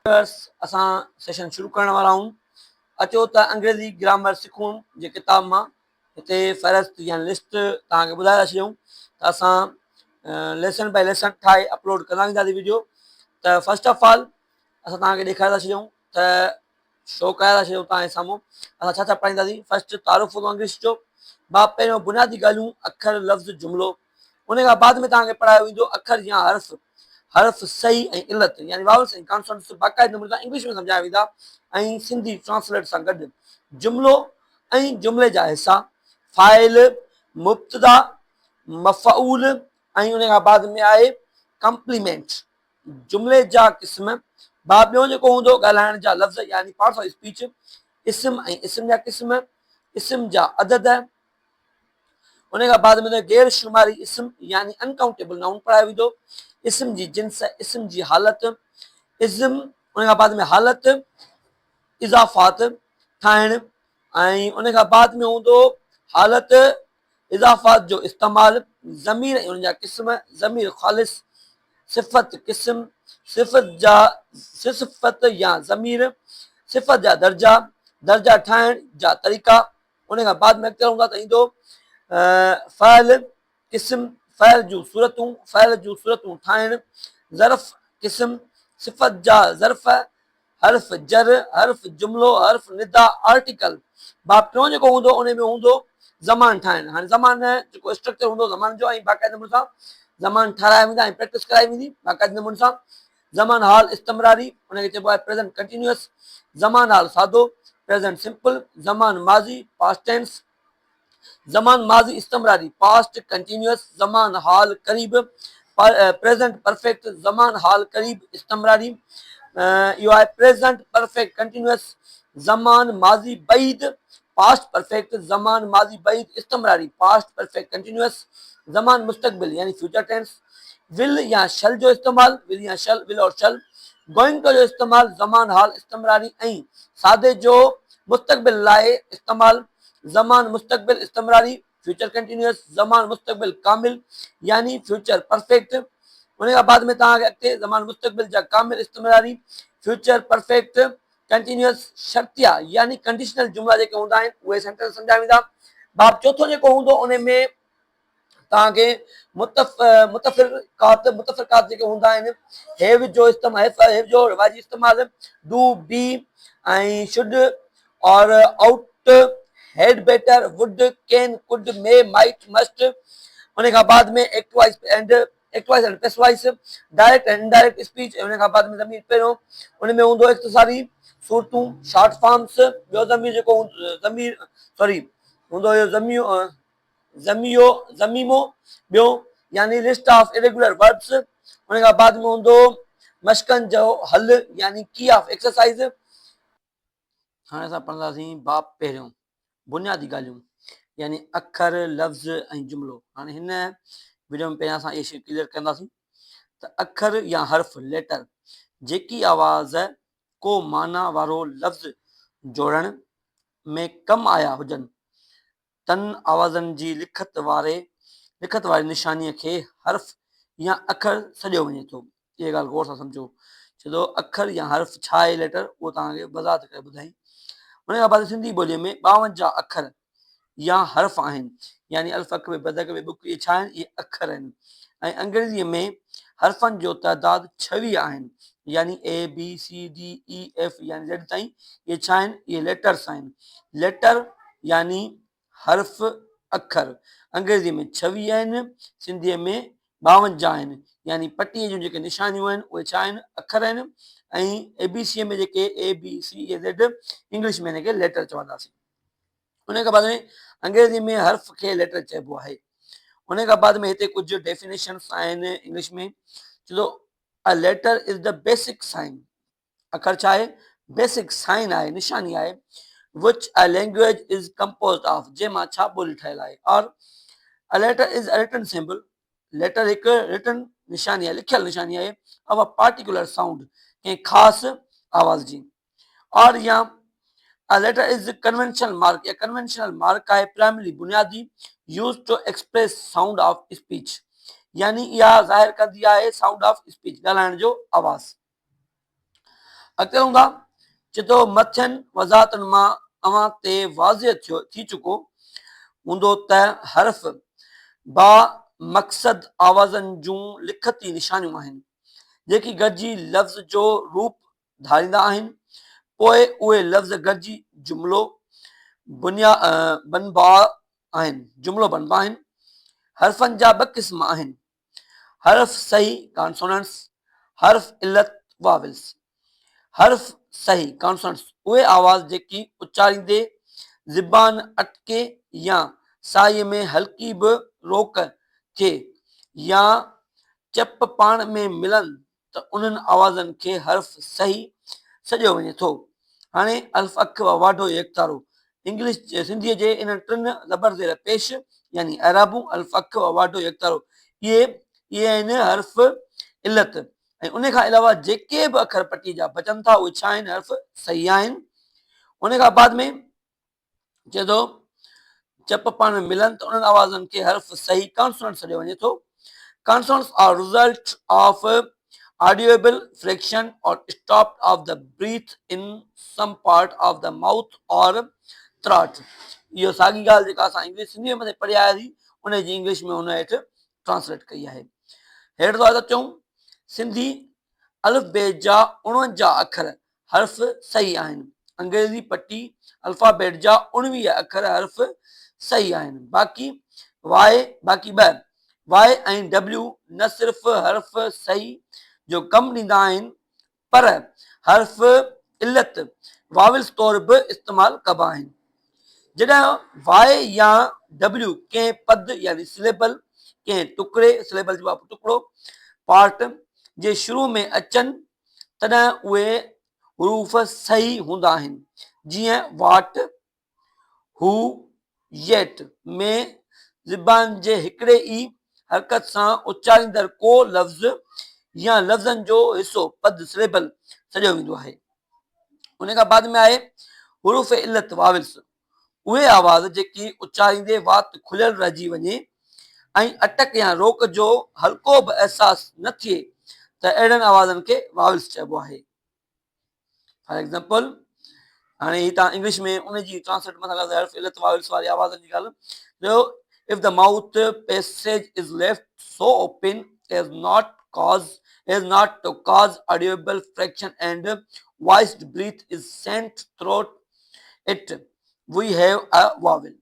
असां सेशन शुरू करण वारा आहियूं। अचो त अंग्रेज़ी ग्रामर सिखूं जे किताब मां हिते फ़हरिस्त या लिस्ट तव्हांखे ॿुधाए था छॾियूं त असां लेसन बाय लेसन ठाहे अपलोड कंदा वेंदासीं वीडियो। त फस्ट ऑफ ऑल असां तव्हांखे ॾेखारे था छॾियूं त शो कराए था छॾियूं तव्हांजे साम्हूं असां छा छा पढ़ाईंदासीं। फस्ट तारुफ़ इंग्लिश जो बाब, पहिरियों बुनियादी ॻाल्हियूं अखर लफ़्ज़ जुमिलो। उन खां बाद में तव्हांखे पढ़ायो वेंदो अखर या हर्फ़, हर्फ़ सही ऐं इलत यानी वावल्स ऐं कॉन्सोनेंट्स बाक़ाइदे नमूने सां इंग्लिश में सम्झाया वेंदा ऐं सिंधी ट्रांसलेट सां गॾु जुमिलो ऐं जुमिले जा हिसा, फ़ाइल, मुब्तदा, मफ़ऊल ऐं उन खां बाद में आहे कम्प्लीमेंट। जुमिले जा क़िस्म बाब ॿियो जेको हूंदो ॻाल्हाइण जा लफ़्ज़ यानी पार्ट्स ऑफ स्पीच, इस्म ऐं इस्म जा क़िस्म, इस्म जा अदद, उन खां बाद में गैर शुमारी इस्म यानी अनकाउंटेबल नाउन पढ़ायो वेंदो, इस्म जी जिन्स, इस्म जी हालत, इज़्म, उन खां बाद में हालत, इज़ाफ़ात ठाहिण ऐं उन खां बाद में हूंदो हालत इज़ाफ़ात जो इस्तेमाल, ज़मीर ऐं उन जा क़िस्म, ज़मीर ख़ालिस, सिफ़त क़िस्म, सिफ़त या ज़मीर, सिफ़त जा दर्जा, दर्जा ठाहिण जा तरीक़ा। उन खां बाद में अॻिते हूंदा त ईंदो फ़ाइल क़िस्म, फ़ाइल जूं सूरतूं, फ़ाइल जूं सूरतूं ठाहिण, ज़र्फ़ क़िस्म, सिफ़त जा ज़र्फ़, हर्फ़ जर, हर्फ़ जुमिलो, हर्फ़ निदा, आर्टिकल। बाब टियों जेको हूंदो उन में हूंदो ज़मान ठाहिण। हाणे ज़मान जेको स्ट्रक्चर हूंदो ज़मान जो ऐं बाक़ाइदे नमूने सां ज़मान ठाराए वेंदा ऐं प्रैक्टिस कराई वेंदी बाक़ाइदे नमूने सां। ज़मान हाल इस्तमरारी, उनखे चइबो आहे प्रेज़ेंट कंटिन्यूअस, ज़मान हाल सादो, प्रेज़ेंट सिंपल, ज़मान माज़ी पास्ट टेंस, ज़मान माज़ी इस्तमरारी पास्ट कंटिन्यूअस, ज़मान हाल करीब प्रेज़ेंट परफेक्ट, ज़मान हाल करीब इस्तमरारी इहो आहे प्रेज़ेंट परफेक्ट कंटिन्यूअस, ज़मान माज़ी बईद पास्ट परफेक्ट, ज़मान माज़ी बईद इस्तमरारी पास्ट परफेक्ट कंटिन्यूअस, ज़मान मुस्तक़बिल यानी फ्यूचर टेंस, विल या शल जो इस्तेमाल, विल या शल, विल और शल, गोइंग टू जो इस्तेमाल, ज़मान हाल इस्तमरारी ऐं सादे जो मुस्तक़बिल लाइ इस्तेमाल, ज़मान मुस्तक़बिल इस्तमरारी फ्यूचर कंटिन्यूअस, ज़मान मुस्तक़बिल कामिल यानी फ्यूचर परफेक्ट। उन खां बाद में तव्हांखे अॻिते ज़मान मुस्तक़बिल जा कामिल इस्तमरारी, फ्यूचर परफेक्ट कंटिन्यूअस, शर्तिया यानी कंडीशनल जुमिला जेके हूंदा आहिनि उहे सेंटेंस सम्झाया वेंदा। बाब चोथों जेको हूंदो उन में तव्हांखे मुतफ़िरकात जेके हूंदा आहिनि, हैव जो इस्तेमाल, हैव जो रिवाजी इस्तेमाल, डू, बी ऐं शुड और ought, had, better, would, can, could, may, might, must. उन खां बाद में active voice and passive voice, direct and indirect speech. उन खां बाद में ज़मीर पहिरियों उन में हूंदो इख़्तिसारी सूरतूं, शॉर्ट फॉर्म्स। ॿियो ज़मीर जेको ज़मीर सॉरी हूंदो इहो ज़मीमो ॿियो यानी लिस्ट ऑफ इरेगुलर वर्ब्स। उन खां बाद में हूंदो मशकनि जो हल यानी की ऑफ एक्सरसाइज। हाणे असां पढ़ंदासीं बाब पहिरियों बुनियादी ॻाल्हियूं यानी अखर लफ़्ज़ ऐं जुमिलो। हाणे हिन वीडियो में पहिरियां असां इहे शइ क्लियर कंदासीं त अखर या हर्फ़ लेटर जेकी आवाज़ को माना वारो लफ़्ज़ जोड़ण में कमु आया हुजनि तन आवाज़नि जी लिखत वारी निशानीअ खे हर्फ़ या अखर सॾियो वञे थो। इहा ॻाल्हि गौर सां सम्झो। छो जो अखर या हर्फ़ छा आहे लेटर उहो तव्हांखे वज़ाहत करे ॿुधाई। उन खां बाद सिंधी ॿोलीअ में 52 अखर या हर्फ़ आहिनि यानी अल्फ़ अकबे बदकबे बुक इहे छा आहिनि, इहे अखर आहिनि। ऐं अंग्रेज़ीअ में हर्फ़नि जो तइदादु 26 आहिनि यानी ABCDEF यानी ज़ेड ताईं। इहे छा आहिनि, इहे लेटर्स आहिनि। लेटर यानी हर्फ़ अखर अंग्रेज़ीअ में 26 आहिनि, सिंधीअ में 52 आहिनि यानी पटीअ जूं जेके निशानियूं आहिनि उहे छा आहिनि, अखर आहिनि। ऐं ABCअ में जेके ABCZ इंग्लिश में हिनखे लेटर चवंदासीं। उन खां बाद में अंग्रेज़ी में हर्फ़ खे लेटर चइबो आहे। उन खां बाद में हिते कुझु डेफिनेशन्स आहिनि इंग्लिश में। छो a letter is the basic sign, अखर छा आहे, बेसिक साइन आहे, निशानी आहे। which a language is composed of, जंहिंमां छा ॿोली ठहियल आहे। और a letter is a written symbol, letter हिकु रिटन निशानी आहे, लिखियल निशानी आहे of a particular sound, कंहिं ख़ासि आवाज़ जी। और या a letter is a conventional mark, या conventional mark आहे प्राइमरी बुनियादी used to express sound of speech, यानी इहा ज़ाहिर कंदी आहे साउंड ऑफ स्पीच, ॻाल्हाइण जो आवाज़। अॻिते हूंदा चए थो मथियनि वज़ाहतुनि मां अवां ते वाज़िह थी चुको हूंदो त हर्फ़ बा मक़सद आवाज़नि जूं लिखती निशानियूं आहिनि जेकी गॾिजी लफ़्ज़ जो रूप धारींदा आहिनि पोइ उहे लफ़्ज़ गॾिजी जुमिलो बनबा आहिनि जुमिलो बनबा आहिनि हर्फ़नि जा ॿ क़िस्म आहिनि हर्फ़ सही कॉन्सोनेंट्स हर्फ़ इलत वाविल्स हर्फ़ सही कॉन्सोनेंट्स उहे आवाज़ जेकी उचारींदे ज़बान अटके या साईअ में हल्की बि रोक थिए या चप पाण में मिलनि त उन्हनि आवाज़नि खे हर्फ़ सही सॼियो वञे थो हाणे अल्फ़ अख वाढो एकतारो इंग्लिश सिंधीअ जे इन टिनि ज़बर ज़ेर पेश यानी अराबू अल्फ़ अख वाढो एकतारो इहे आहिनि हर्फ़ इलत ऐं उन खां अलावा जेके बि अखर पटी जा बचनि था उहे छा आहिनि हर्फ़ सही आहिनि उन खां बाद में चए थो चप पाण में मिलनि त उन्हनि आवाज़नि खे हर्फ़ सही कॉन्सोनेंट सॾियो वञे थो consonants are result of audible friction or stop of the breath in some part of the mouth or throat इहो साॻी ॻाल्हि जेका असां इंग्लिश सिंधीअ में पढ़ी आयासीं उन जी इंग्लिश में उन हेठि ट्रांसलेट कई आहे हेठि था अचूं सिंधी अल्फ़बे जा 49 अखर हर्फ़ सही आहिनि अंग्रेज़ी पटी अल्फ़ाबेट जा 19 अखर हर्फ़ सही आहिनि बाक़ी ॿ वाई ऐं डब्ल्यू न सिर्फ़ हर्फ़ सही जो कमु ॾींदा आहिनि पर हर्फ़ इलत वाविल्स तौरु बि इस्तेमालु कबा आहिनि जॾहिं वाई या डब्ल्यू कंहिं पद यानी सिलेबल कंहिं टुकड़े सिलेबल जो टुकड़ो पार्ट जे शुरू में अचनि तॾहिं उहे हरूफ सही हूंदा आहिनि जीअं वाट हू येट में ज़बान जे हिकिड़े ई हरकत सां उचारींदड़ को लफ़्ज़ या लफ़्ज़नि जो हिसो पद सिलेबल सॼो वेंदो आहे उन खां बाद में आहे हुरूफ़ इलत वाविल्स उहे आवाज़ जेकी उचारींदे वात खुलियल रहिजी वञे ऐं अटक या रोक जो हल्को बि अहसासु न थिए त अहिड़नि आवाज़नि खे वाविल्स चइबो आहे फॉर एग्ज़ाम्पल हाणे ही तव्हां इंग्लिश में उन जी ट्रांसलेट मथां हर्फ़ इलत वाविल्स वारी आवाज़नि जी ॻाल्हि if the mouth passage is left so open as not to cause audible friction and voiced breath is sent through it we have a vowel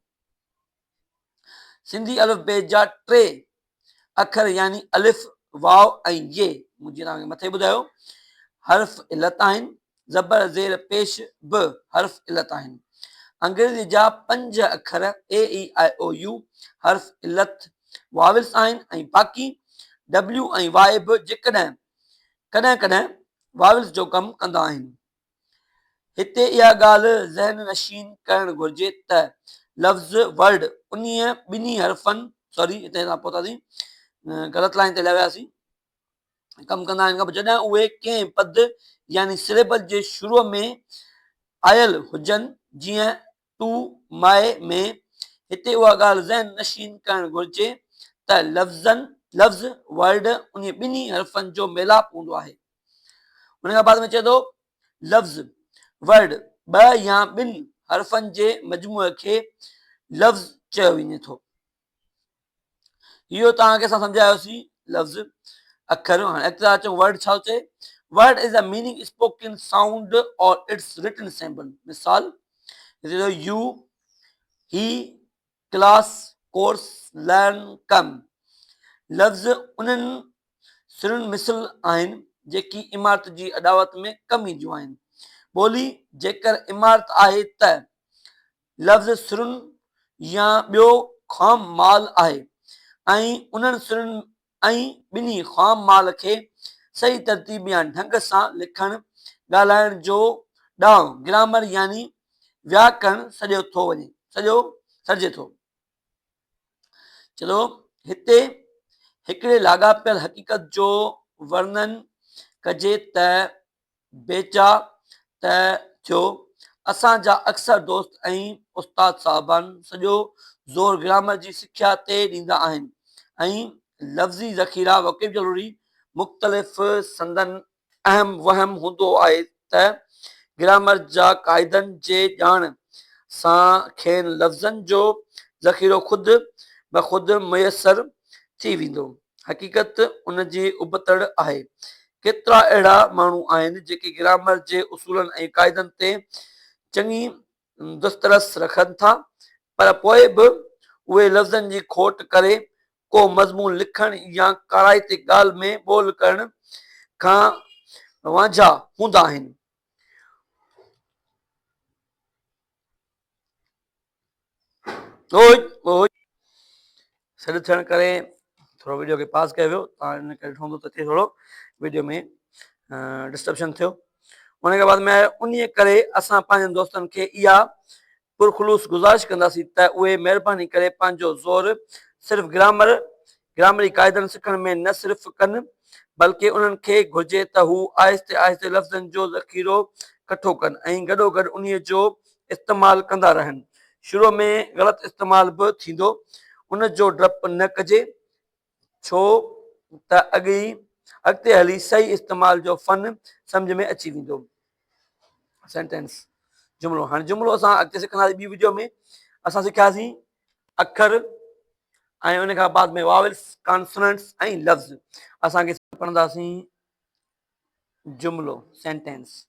Sindhi अल्फ़बे जा 3 अखर यानी अलिफ वाव ऐं ये मुंहिंजी तव्हांखे मथे ॿुधायो हर्फ़ इलत आहिनि ज़बर ज़ेर पेश बि हर्फ़ इलत आहिनि अंग्रेज़ी जा 5 अखर ए ई आई ओ यू हर्फ़ इलत वाविल्स आहिनि ऐं बाक़ी डब्ल्यू ऐं वाई बि जेकॾहिं कॾहिं कॾहिं वाविल्स जो कमु कंदा आहिनि हिते इहा ॻाल्हि ज़हन नशीन करणु घुर्जे त लफ़्ज़ वर्ड उन्हीअ ॿिन्ही हर्फ़नि सॉरी हिते असां पहुतासीं ग़लति लाइन ते हलिया वियासीं कमु कंदा आहिनि जॾहिं उहे कंहिं पद यानी सिलेबल जे शुरूअ में आयल हुजनि जीअं टू माए में हिते उहा ॻाल्हि ज़हन नशीन करणु घुर्जे त लफ़्ज़ वर्ड उन ॿिन्ही हर्फ़नि जो मेलाप हूंदो आहे उन खां बाद में चए थो लफ़्ज़ वर्ड 2 या 2 हर्फ़नि जे मजमूअ खे लफ़्ज़ चयो वञे थो इहो तव्हांखे असां सम्झायोसीं लफ़्ज़ अखर हाणे अॻिते अचूं वर्ड छा चए word is a meaning spoken sound और इट्स रिटन सिंबल मिसाल यू ही क्लास कोर्स लर्न कम लफ़्ज़ उन्हनि सिरुनि मिसल आहिनि जेकी इमारत जी अॾावत में कमु ईंदियूं आहिनि ॿोली जेकर इमारत आहे त लफ़्ज़ सिरुनि या ॿियो ख़ाम माल आहे ऐं उन्हनि सिरुनि ऐं ॿिन्ही ख़ाम माल खे सही तरतीब या ढंग सां लिखणु ॻाल्हाइण जो ॾांहुं ग्रामर यानी व्याकरण सॼो सर्जे थो चलो हिते हिकिड़े लाॻापियल हक़ीक़त जो वर्णन कजे त बेचा त थियो असांजा अक्सर दोस्त ऐं उस्ताद साहबान सॼो ज़ोर ग्रामर जी सिख्या ते ॾींदा आहिनि ऐं लफ़्ज़ी ज़ख़ीरा वोकेबुलरी मुख़्तलिफ़ संदन अहम वहम हूंदो आहे त ग्रामर जा क़ाइदनि जे ॼाण सां खेनि लफ़्ज़नि जो ज़ख़ीरो ख़ुदि ब ख़ुदि मुयसरु थी वेंदो। हक़ीक़त उन जी उबतड़ आहे। केतिरा अहिड़ा माण्हू आहिनि जेके ग्रामर जे उसूलनि ऐं क़ाइदनि ते चङी दस्तरस रखनि था, पर पोइ बि उहे लफ़्ज़नि जी खोट करे को मज़मून लिखण या काराइती ॻाल्हि में ॿोल करण खां वांझा हूंदा आहिनि। सॾु थियण करे थोरो वीडियो खे पास कयो वियो, तव्हां इन करे ॾिठो हूंदो त थोरो वीडियो में डिस्ट्रप्शन थियो। उन खां बाद में उन करे असां पंहिंजनि दोस्तनि खे इहा पुरखलूस गुज़ारिश कंदासीं त उहे महिरबानी करे पंहिंजो ज़ोर सिर्फ़ु ग्रामरी क़ाइदनि सिखण में न सिर्फ़ु कनि, बल्कि उन्हनि खे घुर्जे त हू आहिस्ते आहिस्ते लफ़्ज़नि जो ज़ख़ीरो कठो कनि ऐं गॾोगॾु उन जो इस्तेमालु कंदा रहनि। शुरूअ में ग़लति इस्तेमालु बि थींदो, उन जो डपु न कजे, छो त अॻिते हली सही इस्तेमाल जो फन सम्झ में अची वेंदो। सेंटेंस जुमिलो, हाणे जुमिलो असां अॻिते सिखंदासीं। ॿी वीडियो में असां सिखियासीं अखर ऐं उन खां बाद में वावल्स, कॉन्सोनेंट्स ऐं लफ़्ज़। असांखे पढ़ंदासीं जुमिलो, सेंटेंस।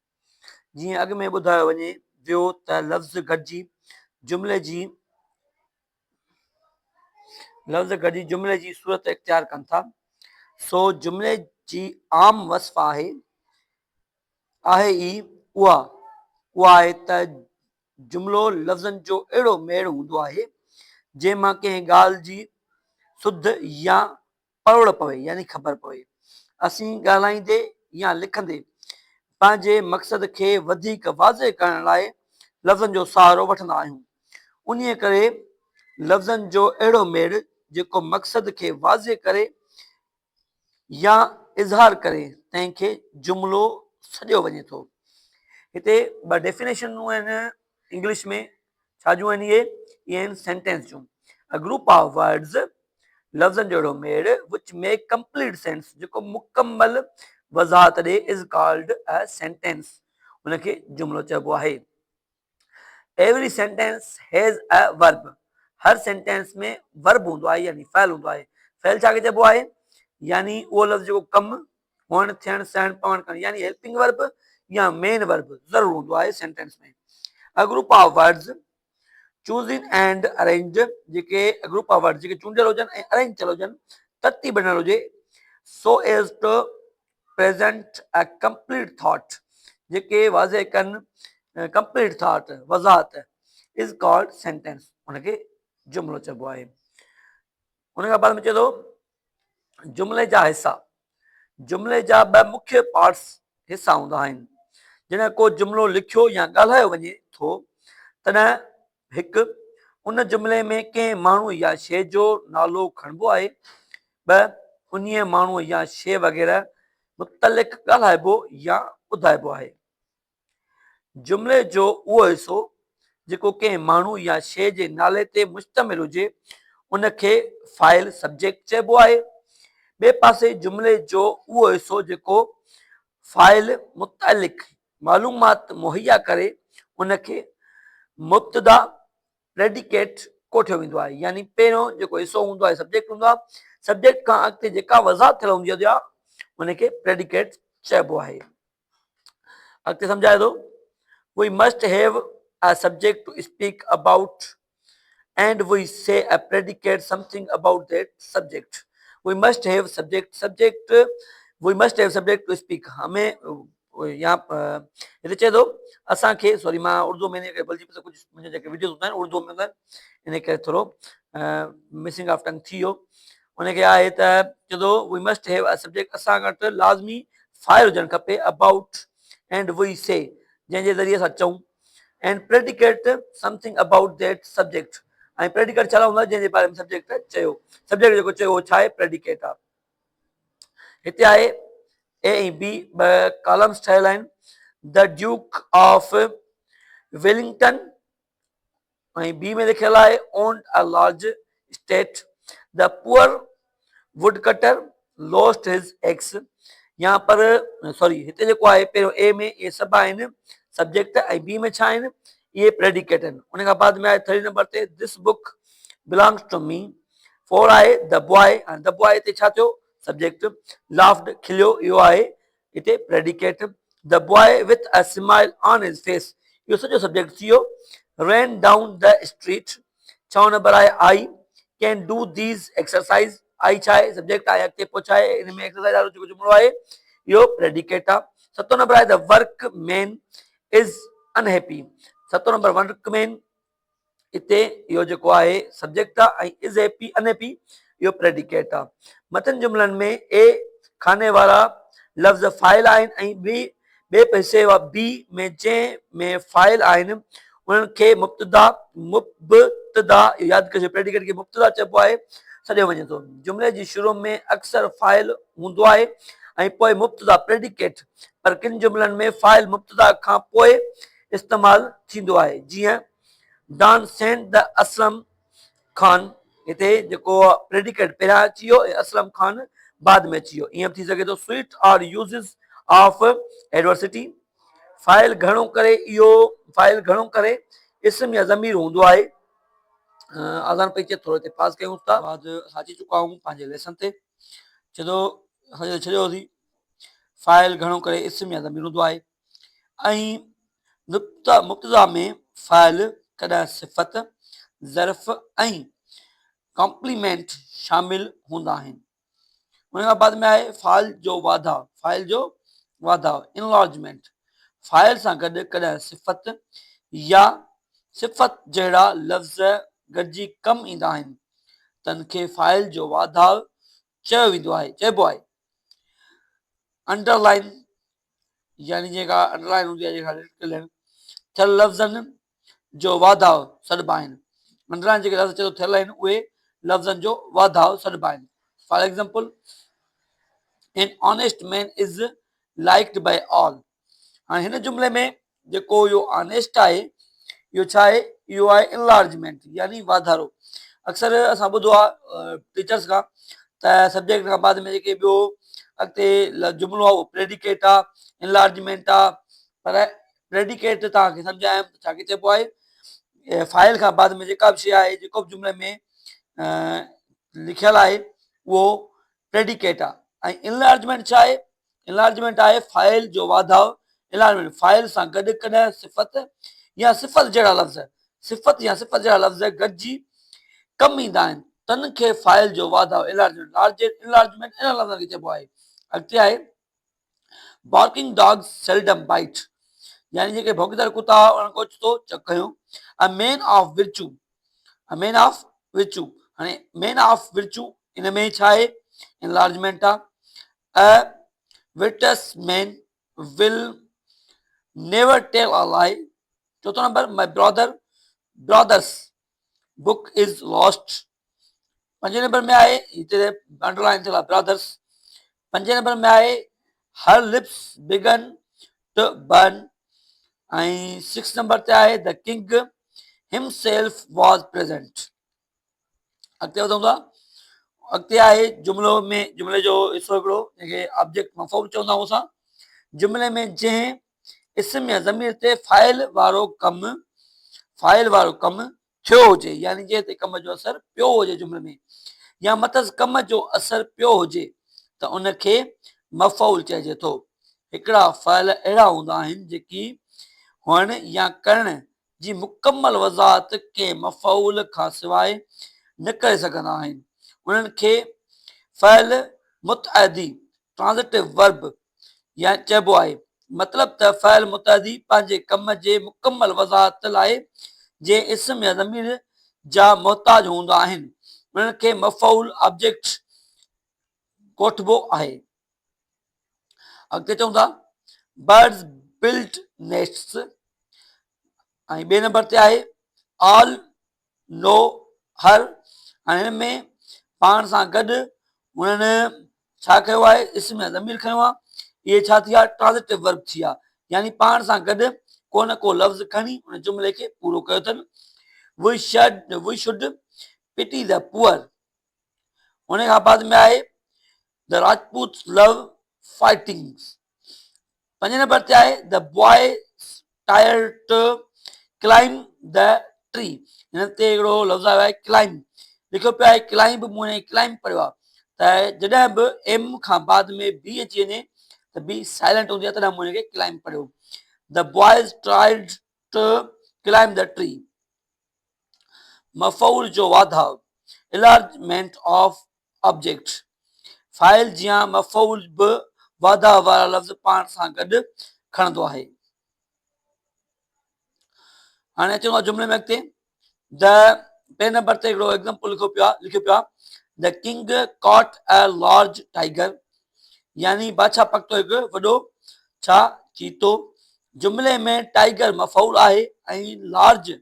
जीअं अॻ में ॿुधायो वञे वियो त लफ़्ज़ गॾिजी जुमिले जी सूरत इख्तियार कनि था, सो जुमिले जी आम वस्फ़ आहे ई उहा आहे त जुमिलो लफ़्ज़नि जो अहिड़ो मेड़ हूंदो आहे जंहिं मां कंहिं ॻाल्हि जी सुध या परोड़ पवे, यानी ख़बर पवे। असीं ॻाल्हाईंदे या लिखंदे पंहिंजे मक़सद खे वधीक वाज़े करण लाइ लफ़्ज़नि जो सहारो वठंदा आहियूं। उन करे लफ़्ज़नि जो अहिड़ो मेड़ जेको मक़सद खे वाज़े करे या इज़हार करे तंहिंखे जुमिलो सॼो वञे थो। हिते ॿ डेफिनेशनूं आहिनि इंग्लिश में, छा जूं आहिनि इहे आहिनि सेंटेंस जूं। अ ग्रुप ऑफ वर्ड्स, लफ़्ज़नि जो अहिड़ो मेड़ विच मेक कंप्लीट सेंस, जेको मुकमल वज़ाहत ॾे, इज़ कॉल्ड अ सेंटेंस, उनखे जुमिलो चइबो आहे। Every sentence has a verb, हर सेंटेंस में वर्ब हूंदो आहे, यानी फ़इल हूंदो आहे। फ़इल छा खे चइबो आहे, यानी उहो लफ़्ज़ जेको कमु हुअण, थियण, सहण, पवण करणु, यानी हेल्पिंग वर्ब या मेन वर्ब ज़रूरु हूंदो आहे सेंटेंस में। A group of words choosing and arrange, जेके ग्रुप ऑफ वर्ड जेके चूंडियल हुजनि ऐं अरेंज थियल हुजनि, तरतीब बणियल हुजे, so as to present a complete thought, जेके वाज़े कनि कंप्लीट थॉट, वज़ाहत, इज़ कॉल्ड सेंटेंस, उनखे जुमिलो चइबो आहे। उन खां बाद में चए थो जुमिले जा हिसा। जुमिले जा ॿ मुख्य पार्ट्स हिसा हूंदा आहिनि। जॾहिं को जुमिलो लिखियो या ॻाल्हायो वञे थो, तॾहिं हिकु उन जुमिले में कंहिं माण्हू या शइ जो नालो खणिबो आहे, ॿ उन माण्हू या शइ वग़ैरह मुतलिक़ ॻाल्हाइबो या ॿुधाइबो आहे। जुमिले जो उहो हिसो जेको कंहिं माण्हू या शइ जे नाले ते मुश्तमिल हुजे, उनखे फ़ाइल सब्जेक्ट चइबो आहे। ॿिए पासे जुमिले जो उहो हिसो जेको फ़ाइल मुतलिक़ मालूमात मुहैया करे, उनखे मुब्तदा प्रेडिकेट कोठियो वेंदो आहे। यानी पहिरियों जेको हिसो हूंदो आहे सब्जेक्ट हूंदो आहे, सब्जेक्ट खां अॻिते जेका वज़ाहत थियल हूंदी आहे उनखे प्रेडिकेट चइबो आहे। अॻिते सम्झाए थो, we must have a subject to speak about and we say a predicate something about that subject. We must have subject we must have subject to speak. हमें यहाँ हिते चए थो असांखे, सॉरी मां उर्दू में बल्कि कुझु मुंहिंजे जेके वीडियोस हूंदा आहिनि उर्दू में हूंदा आहिनि, इन करे थोरो मिसिंग ऑफ टंग थी वियो। उनखे आहे त चए थो we must have a subject, असां वटि लाज़मी फ़ाइल हुजणु खपे, अबाउट एंड वी से, जंहिंजे ज़रिए असां चऊं, and predicate something about that subject, ऐं प्रेडिकेट छा हूंदो आहे, जंहिंजे बारे में सब्जेक्ट चयो, सब्जेक्ट जेको चयो उहो छा आहे, प्रेडिकेट आहे। हिते आहे ए ऐं बी ॿ कॉलम्स ठहियल आहिनि। द ड्यूक ऑफ वेलिंगटन, ऐं बी में लिखियल आहे owned a large state. The poor would cutter lost हिज एग्स, यहाँ पर सॉरी हिते जेको आहे पहिरियों ए में ये सभु आहिनि सब्जेक्ट ऐं बी में छा आहिनि इहे प्रेडिकेट आहिनि। उन खां बाद में आहे 3 नंबर ते this book belongs to me. 4 आहे द बॉय ते छा थियो सब्जेक्ट। लाफ्ड खिलियो इहो आहे हिते predicate. The boy with a smile on हिज फेस इहो सॼो सब्जेक्ट थी वियो। ran down the street 6 number आहे I can do these exercise. आई छा आहे सब्जेक्ट आहे अॻिते पोइ छा आहे इन में एक्सरसाइज वारो जेको जुमिलो आहे इहो प्रेडिकेट आहे। 7 नंबर आहे the work man is unhappy. 7 number work man हिते इहो जेको आहे सब्जेक्ट आहे ऐं इज़ हैप्पी अनहैप्पी इहो प्रेडिकेट आहे। मतन जुमलनि में ए खाने वारा लफ़्ज़ फाइल आहिनि ऐं ॿिए पैसे बी में जंहिं में फाइल आहिनि उन्हनि खे मुब्तदा यादि कजो प्रेडिकेट खे मुब्तदा चइबो आहे सॼो वञे थो। जुमिले जी शुरू में अक्सर फाइल हूंदो आहे ऐं पोइ मुब्तदा प्रेडिकेट पर किन जुमलनि में फाइल मुब्तदा खां पोइ इस्तेमालु थींदो आहे जीअं Don sent the Aslam Khan हिते जेको प्रेडिकेट पहिरियां अची वियो असलम खान बाद में अची वियो ईअं थी सघे थो। Sweet are uses of adversity फाइल घणो करे इस्म या ज़मीर हूंदो आहे। आज़ान पई अचे थोरो ते पास कयूं था बाद अची चुका आहियूं पंहिंजे लेसन ते छॾियोसीं फाइल घणो करे इस्म या ज़मीर हूंदो आहे ऐं मुब्तदा में फाइल कॾहिं सिफ़त ज़र्फ़ ऐं कॉम्प्लीमेंट शामिल हूंदा आहिनि। उन खां बाद में आहे फाइल जो वाधाव इनलार्जमेंट फाइल सां गॾु कॾहिं सिफ़त या सिफ़त जहिड़ा लफ़्ज़ गॾिजी कमु ईंदा आहिनि तन खे फाइल जो वाधाव चइबो आहे। अंडरलाइन यानी जेका अंडरलाइन हूंदी आहे जेका थियल लफ़्ज़नि जो वाधाव सॾिबा आहिनि। अंडरलाइन जेके लफ़्ज़ चयो थियल आहिनि उहे लफ़्ज़नि जो वाधाव सॾिबा आहिनि। For example an honest man is liked by all. हाणे हिन जुमिले में जेको इहो ऑनेस्ट आहे इहो छा आहे इहो आहे इनलार्जमेंट यानी वाधारो। अक्सर असां ॿुधो आहे टीचर्स खां त सब्जेक्ट खां बाद में जेके ॿियो अॻिते जुमिलो आहे उहो प्रेडिकेट आहे इनलार्जमेंट आहे पर प्रेडिकेट तव्हांखे सम्झायमि छाखे चइबो आहे फाइल खां बाद में जेका बि शइ आहे जेको बि जुमिले में लिखियलु आहे उहो प्रेडिकेट आहे। ऐं इनलार्जमेंट छा आहे इनलार्जमेंट आहे फाइल जो वाधाव इनलार्जमेंट फाइल सां गॾु कॾहिं सिफ़त या सिफ़त जहिड़ा लफ़्ज़ गॾिजी कमु ईंदा आहिनि तन खे फाइल जो वाधाव इनलार्जमेंट इन लफ़्ज़नि खे चइबो आहे। अॻिते आहे बार्किंग डॉग्स सेल्डम बाइट यानी जेके भौंकदड़ कुता उन्हनि को ओचितो चखयूं। अ मैन ऑफ विर्चू हाणे मैन ऑफ विर्चू इन में छा आहे इनलार्जमेंट आहे। A virtuous man will never tell a lie. 4 number my brother's book is lost. 5 number में आहे हिते अंडरलाइन थियल आहे ब्रदर्स। 5 नंबर में आहे हर लिप्स बिगन टू बर्न ऐं 6 नंबर ते आहे the king himself was present. अॻिते वधूं था अॻिते आहे जुमिले जो हिसो हिकिड़ो जंहिंखे ऑब्जेक्ट मफ़ऊल चवंदा आहियूं असां। जुमिले में जंहिं इस्म या ज़मीर ते फाइल वारो कमु थियो हुजे यानी जंहिं ते कम जो असरु पियो हुजे जुमिले में या मतस कम जो असरु पियो हुजे त उनखे मफ़ऊल चइजे थो। हिकिड़ा फाइल अहिड़ा हूंदा आहिनि जेकी हुअण या करण जी मुकमल वज़ाहत के मफ़ऊल खां सवाइ न करे सघंदा आहिनि। उन्हनि खे फाइल मुतअदी ट्रांज़िटिव वर्ब या चइबो आहे। मतिलब त फाइल मुतअदी पंहिंजे कम जे मुकमल वज़ाहत लाइ जे इस्म या ज़मीर जा मोहताज हूंदा आहिनि उन्हनि खे मफ़ऊल ऑब्जेक्ट कोठबो आहे। अॻिते चऊं था बर्ड्स बिल्ड नेस्ट्स ऐं 2 नंबर ते आहे ऑल नो हर। हाणे हिन में पाण सां गॾु हुननि छा कयो आहे इस्म या ज़मीर खयो आहे इहे छा थी विया ट्रांज़िटिव वर्ब थी विया यानी पाण सां गॾु को न को लफ़्ज़ खणी उन जुमिले खे पूरो कयो अथनि। We should pity the poor. उन खां बाद में आहे the Rajput love fighting. 5 number ते आहे the boy tried to climb the tree. हिन ते हिकिड़ो लफ़्ज़ आयो आहे क्लाइम, लिखियो पियो आहे क्लाइम, मूं क्लाइम पढ़ियो आहे त जॾहिं बि एम खां बाद में बी अची वञे त बी साइलेंट हूंदी आहे, तॾहिं मूं खे क्लाइम पढ़ियो। The boys tried to climb the tree. मफ़ऊल जो वाधाउ, इलार्जमेंट ऑफ ऑब्जेक्ट। फाइल जीअं मफ़ऊल बि वाधा वारा लफ़्ज़ पाण सां गॾु खणंदो आहे। हाणे अचूं था जुमिले में अॻिते। द पे नंबर ते हिकिड़ो एग्जाम्पल लिखियो पियो आहे the king caught a large tiger, यानी बादशाह पकड़ो हिकु वॾो छा चीतो। जुमिले में टाइगर मफ़ऊल आहे ऐं लार्ज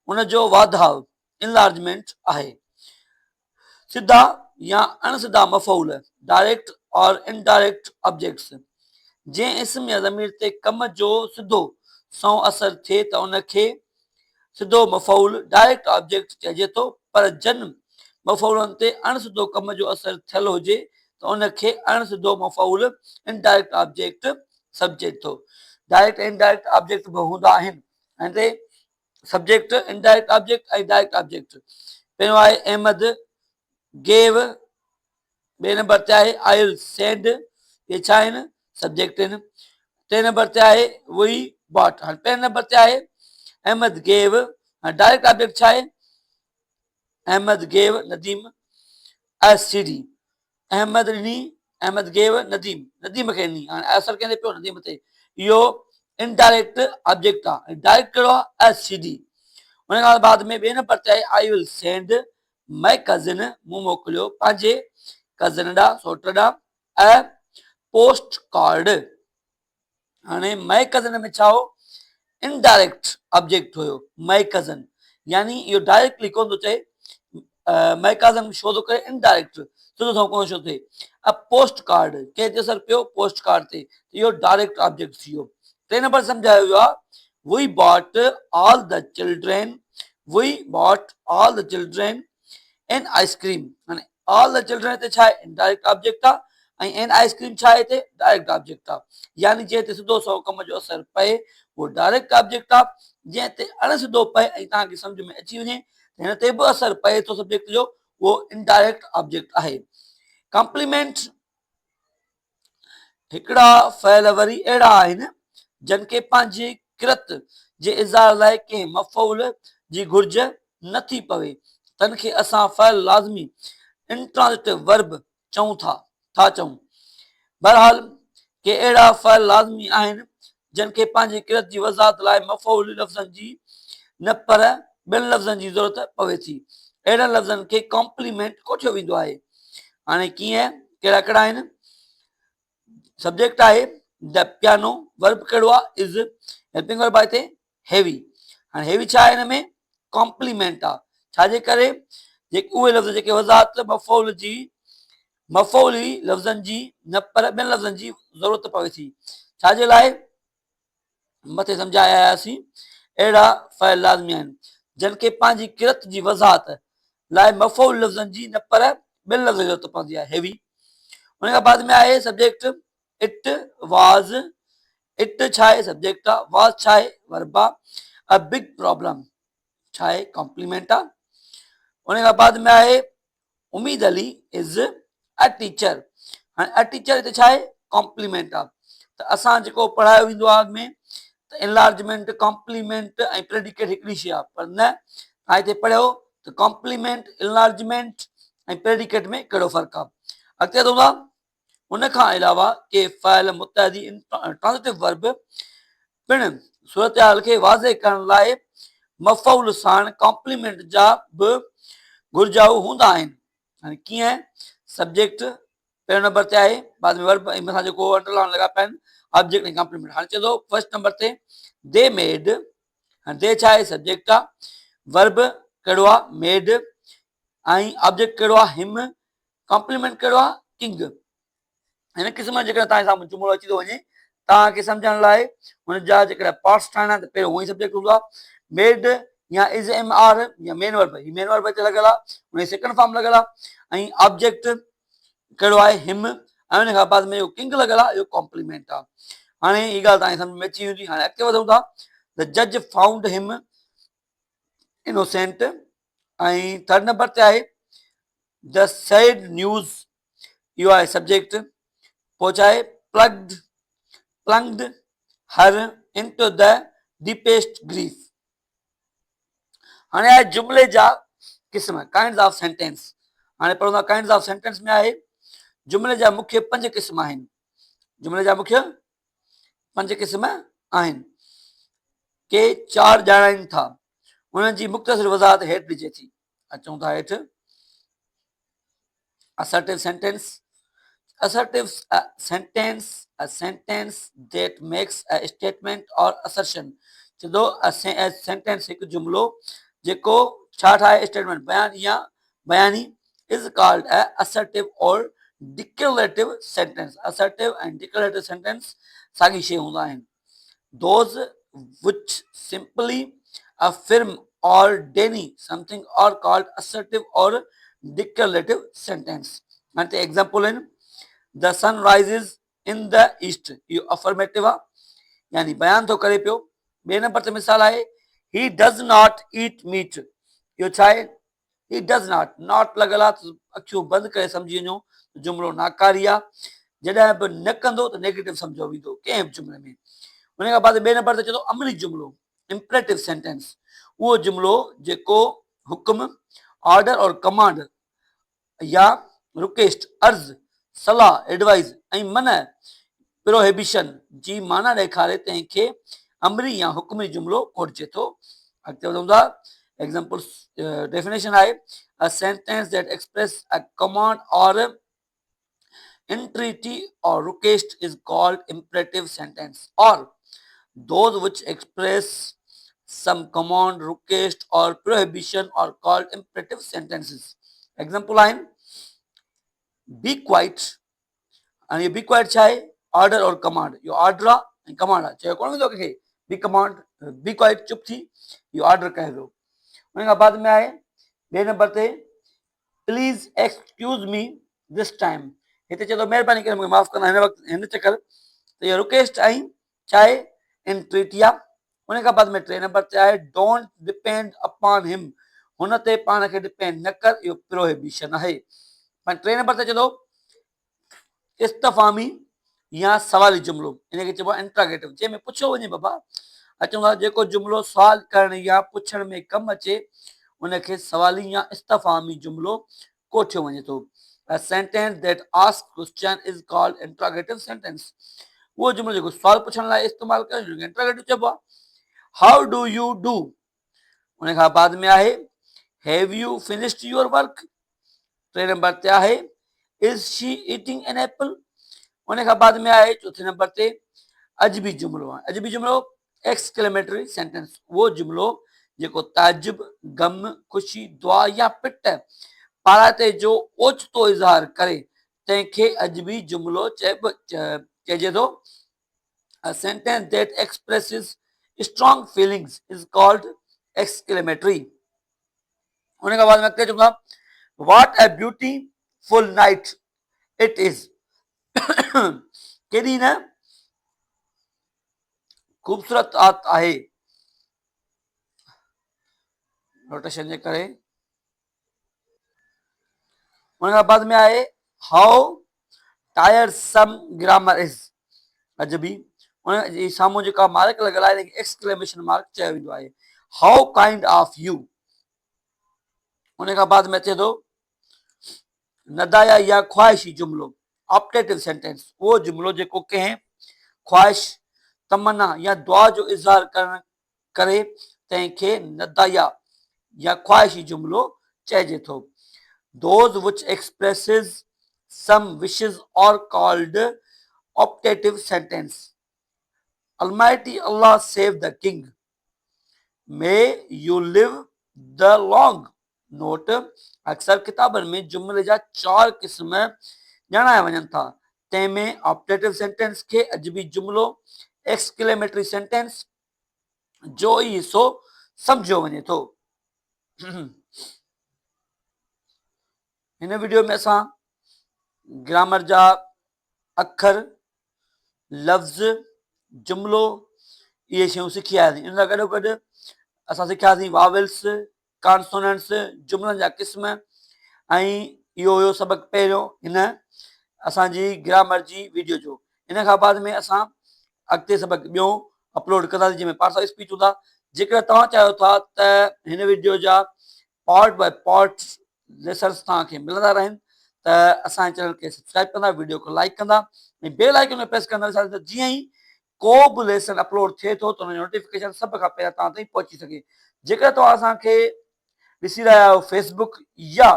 उनजो वाधाउ इनलार्जमेंट आहे। सिधा या अणसिधा मफ़ऊल डायरेक्ट और इनडायरेक्ट ऑब्जेक्ट्स। जंहिं इस्म या ज़मीर ते कम जो सिधो सौ असर थिए त उनखे सिधो मफ़ऊल डायरेक्ट ऑब्जेक्ट चइजे थो, पर जन मफ़ऊलनि ते अणसिधो कम जो असर थियल हुजे त उनखे अणसिधो मफ़ऊल इनडायरेक्ट ऑब्जेक्ट समुझे थो। डायरेक्ट ऐं इनडायरेक्ट ऑब्जेक्ट बि हूंदा आहिनि। ऐं हिते सब्जेक्ट इनडायरेक्ट ऑब्जेक्ट ऐं डायरेक्ट ऑब्जेक्ट। पहिरियों आहे अहमद गेव, ॿिए नंबर ते आहे आई विल सेंड, इहे छा आहिनि सब्जेक्ट आहिनि। टे नंबर ते आहे वी बॉट। हाणे पहिरें नंबर ते आहे अहमद गेव, डायरेक्ट ऑब्जेक्ट छा आहे Ahmad gave Nadeem S C D. Ahmad ॾिनी, अहमद गेव नदीम, नदीम खे ॾिनी, हाणे असर कंदे पियो नदीम ते, इहो इनडायरेक्ट ऑब्जेक्ट आहे। डायरेक्ट कहिड़ो आहे एस सी डी। हुन खां बाद में ॿिए नंबर ते आहे I will send my cousin, मूं मोकिलियो पंहिंजे कज़िन ॾांहुं सौट ॾांहुं ऐं पोस्ट कार्ड। हाणे माई कज़िन में छा हो इनडायरेक्ट ऑब्जेक्ट हुयो माई कज़न, यानी इहो डायरेक्टली कोन थो चए माई कज़न शो थो करे इनडायरेक्ट, सिधो थो कोन शो थिए। अब पोस्ट कार्ड कंहिं ते असर पियो पोस्ट कार्ड ते, इहो डायरेक्ट ऑब्जेक्ट थी वियो। टे नंबर सम्झायो वियो आहे we bought all the children, we bought all the children an ice cream. हाणे ऑल द चिल्ड्रेन ते छा आहे इनडायरेक्ट ऑब्जेक्ट आहे ऐं एन आइसक्रीम छा आहे हिते डायरेक्ट ऑब्जेक्ट आहे, यानी जंहिं ते सिधो सौ कम जो असर पए उहो डायरेक्ट ऑब्जेक्ट आहे, जंहिं ते अणसिधो पए ऐं तव्हांखे सम्झ में अची वञे हिन ते बि असर पए थो सब्जेक्ट जो, उहो इनडायरेक्ट ऑब्जेक्ट आहे। कॉम्प्लीमेंट, हिकिड़ा फ़इल वरी अहिड़ा आहिनि जिन खे पंहिंजी किरत जे इज़हार लाइ कंहिं मफ़ऊल जी घुर्ज नथी पवे, तन खे असां फ़इल लाज़मी इंट्रांजिटिव वर्ब चऊं था चऊं। बहरहाल के अहिड़ा फ़इल लाज़मी आहिनि जिन खे पंहिंजी किरत जी वज़ाहत लाइ मफ़ऊल लफ़्ज़नि जी न पर ॿिनि लफ़्ज़नि जी ज़रूरत पवे थी। अहिड़नि लफ़्ज़नि खे कॉम्प्लीमेंट कोठियो वेंदो आहे। हाणे कीअं कहिड़ा कहिड़ा आहिनि सब्जेक्ट आहे द पियानो, वर्ब कहिड़ो आहे इज़, हेल्पिंग वर्ब आहे हिते हेवी। हाणे हेवी छा आहे हिन में कॉम्प्लीमेंट आहे, छाजे करे जेके उहे लफ़्ज़ जेके वज़ाहत मफ़ऊली लफ़्ज़नि जी न पर ॿियनि लफ़्ज़नि जी ज़रूरत पवे थी। छाजे लाइ मथे सम्झाया आयासीं अहिड़ा फ़इल लाज़मी आहिनि जिन खे पंहिंजी किरत जी वज़ाहत लाइ मफ़ऊल लफ़्ज़नि जी न पर ॿियनि लफ़्ज़नि जी ज़रूरत पवंदी आहे हेवी। हुन खां बाद में आहे सब्जेक्ट इट वाज़, इट छा आहे सब्जेक्ट आहे, वाज़ छा आहे वर्ब आहे, अ बिग प्रॉब्लम छा आहे कॉम्प्लीमेंट आहे। हुन खां बाद में आहे उमीद अली इज़ अ टीचर। हाणे अ टीचर हिते छा आहे कॉम्प्लीमेंट आहे। त असां जेको पढ़ायो वेंदो आहे अॻ में त इनलार्जमेंट कॉम्प्लीमेंट ऐं प्रेडिकेट हिकिड़ी शइ आहे, पर न तव्हां हिते पढ़ियो त कॉम्प्लीमेंट इनलार्जमेंट ऐं प्रेडिकेट में कहिड़ो फ़र्क़ु आहे। अॻिते वधूं था। हुन खां अलावा के फ़इल मुतहदी ट्रांज़िटिव वर्ब पिणु सूरत हाल खे वाज़े करण लाइ मफ़ऊल साण कॉम्प्लीमेंट जा बि घुर्जाऊ हूंदा आहिनि। हाणे कीअं सब्जेक्ट पहिरियों नंबर ते आहे, बाद में वर्ब ऐं मथां जेको अंडरलाइन लॻा पिया आहिनि ऑब्जेक्ट ऐं कॉम्प्लीमेंट। हाणे चए थो फर्स्ट नंबर ते दे मेड, हाणे दे छा आहे सब्जेक्ट आहे, वर्ब कहिड़ो आहे मेड ऐं ऑब्जेक्ट कहिड़ो आहे हिम, कॉम्प्लीमेंट कहिड़ो आहे किंग। हिन क़िस्म जेकॾहिं तव्हांजे साम्हूं जुमिलो अची थो वञे तव्हांखे सम्झण लाइ हुनजा जेकॾहिं पार्ट्स ठाहिणा त पहिरियों उहो ई सब्जेक्ट हूंदो आहे मेड या इज़ एम आर या मेन वर्ब, ही मेन वर्ब हिते लॻियल आहे, हुन सेकेंड फॉर्म लॻियल आहे ऐं ऑब्जेक्ट कहिड़ो आहे हिम ऐं उन खां बाद में इहो किंग लॻल आहे, इहो कॉम्प्लीमेंट आहे। हाणे ही ॻाल्हि तव्हांखे सम्झ में अची वेंदी। हाणे अॻिते वधूं था। द जज फाउंड हिम इनोसेंट। ऐं थर्ड नंबर ते आहे द सैड न्यूज़, इहो आहे सब्जेक्ट। पोइ छा आहे plunged her into the deepest grief। हाणे आहे जुमिले जा क़िस्म, काइंड्स ऑफ सेंटेंस। हाणे पढ़ंदा काइंड्स ऑफ सेंटेंस में आहे जुमिले जा मुख्य 5 क़िस्म आहिनि। जुमिले जा मुख्य 5 क़िस्म आहिनि, के 4 ॼाणाइनि था। उन्हनि जी मुख़्तसिर वज़ाहत हेठि ॾिजे थी। अचूं था हेठि। assertive sentence। assertive sentence a sentence that makes a statement or assertion। चलो sentence हिकु जुमिलो जेको छा ठाहे स्टेटमेंट बयान या बयानी is called a assertive or declarative sentence। assertive and declarative sentence साॻी शइ हूंदा आहिनि। those which simply affirm or deny something are called assertive or declarative sentence। हाणे एग्जांपल आहिनि the sun rises in the east, इहो affirmative आहे, यानी बयान थो करे पियो। ॿिए नंबर ते मिसाल आहे he does not eat meat, इहो छा आहे ही डज़ नॉट लॻल आहे, अखियूं बंदि करे सम्झी वञो जुमिलो नाकारी आहे। जॾहिं बि न कंदो त नेगेटिव सम्झो वेंदो कंहिं बि जुमिले में। उन खां बाद ॿिए नंबर ते चए थो अमली जुमिलो, इम्परेटिव सेंटेंस। उहो जुमिलो जेको हुकुम, ऑर्डर और कमांड या रिक्वेस्ट, अर्ज़, सलाह, एडवाइस ऐं मन, प्रोहिबिशन जी माना ॾेखारे तंहिंखे अमरी या हुकुमी जुमिलो कोटिजे थो। अॻिते वधूं था। एग्जांपल डेफिनेशन आहे a sentence that express a command or entreaty or request is called imperative sentence, or those which express some command, request or prohibition are called imperative sentences। Example आहिनि बी क्वाइट, ऐं B quite छा आहे order और command, इहो order आहे ऐं command आहे। चयो कोन वेंदो कंहिंखे बी कमांड, बी क्वाइट चुप थी, इहो ऑर्डर कहे थो। उन खां बाद में आहे ॿिए नंबर ते please excuse me this time, हिते चए थो महिरबानी करे मूंखे माफ़ कंदा हिन वक़्तु हिन चकर, त इहो रिक्वेस्ट ऐं छा आहे एंट्रीटी आहे। उन खां बाद में टे नंबर ते आहे डोंट डिपेंड अपॉन हिम, हुन ते पाण खे डिपेंड न कर, इहो प्रोहिबिशन आहे। टे नंबर ते चए थो इस्तफामी या सवाली जुमिलो, इनखे चइबो आहे इंट्रागेटिव, जंहिंमें पुछियो वञे बाबा। अचूं था जेको जुमिलो सुवाल करण या पुछण में कमु अचे उनखे सवाली या इस्तफामी जुमिलो कोठियो वञे थो। A sentence that asks question is called interrogative sentence। उहो जुमिलो जेको सुवाल पुछण लाइ इस्तेमालु कयो इंट्रागेटिव चइबो आहे। हाउ डू यू डू, उन खां बाद में आहे have U finished your work. टे नंबर ते आहे is she eating an apple. उन खां बाद में आहे चौथे नंबर ते अजबी जुमिलो आहे। अजबी जुमिलो एक्सक्लेमेटरी सेंटेंस, उहो जुमिलो जेको ताजुब, गम, ख़ुशी, दुआ या पिट पाराते जो ओचितो इज़हार करे तंहिंखे अजबी जुमिलो चइजे थो। A sentence that expresses strong feelings is called exclamatory। उन खां बाद में अॻिते चऊं था what a beautiful night it is। केॾी न ख़ूबसूरत रात आहे, रोटेशन जे करे। उन खां बाद में आहे हाउ टायरसम ग्रामर इज, अजबी। उन जी साम्हूं जेका मार्क लॻल आहे एक्सक्लेमेशन मार्क चयो वेंदो आहे। हाउ काइंड ऑफ यू। उन खां बाद में अचे थो नदाया या ख्वाहिशी जुमिलो, ऑप्टेटिव सेंटेंस, उहो जुमिलो जेको कंहिं ख्वाहिश, तमन्ना या दुआ जो इज़हार करण करे तंहिंखे नदाया या ख्वाहिशी जुमिलो चइजे थो। Those which expresses some wishes are called optative sentence। Almighty Allah save the king, may you live the long। Note अक्सर किताबनि में जुमिले जा 4 क़िस्म ॼाणाया वञनि था, तंहिंमें ऑप्टेटिव सेंटेंस खे अजबी जुमिलो, एक्सक्लेमेटरी सेंटेंस जो ई हिसो सम्झियो वञे थो। हिन वीडियो में असां ग्रामर जा अखर, लफ़्ज़, जुमिलो इहे शयूं सिखी आयासीं। इन सां गॾोगॾु असां सिखियासीं वावल्स, कॉन्सोनेंट्स, जुमिलनि जा क़िस्म ऐं इहो हुयो सबक़ु पहिरियों हिन असांजी ग्रामर जी वीडियो जो। इन खां बाद में असां अॻिते सबक़ु ॿियों अपलोड कंदासीं जंहिंमें पार्ट्स ऑफ स्पीच हूंदा। जेकर तव्हां चाहियो था त हिन वीडियो जा पार्ट बाय पार्ट लेसन्स तव्हांखे मिलंदा रहनि त असांजे चैनल खे सब्सक्राइब कंदा, वीडियो खे लाइक कंदा ऐं बेल आइकन में प्रेस कंदा त जीअं ई को बि लेसन अपलोड थिए थो त हुनजो नोटिफिकेशन सभ खां पहिरियों तव्हां ताईं पहुची सघे। जेकर तव्हां असांखे ॾिसी रहिया आहियो फेसबुक या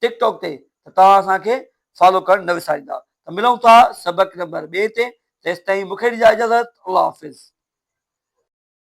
टिकटॉक ते त तव्हां असांखे फॉलो करणु न विसारींदा। त मिलूं था सबक़ु नंबर 2 ते। तेसिताईं मूंखे ॾिजो इजाज़त। अल्लाह हाफ़िज़।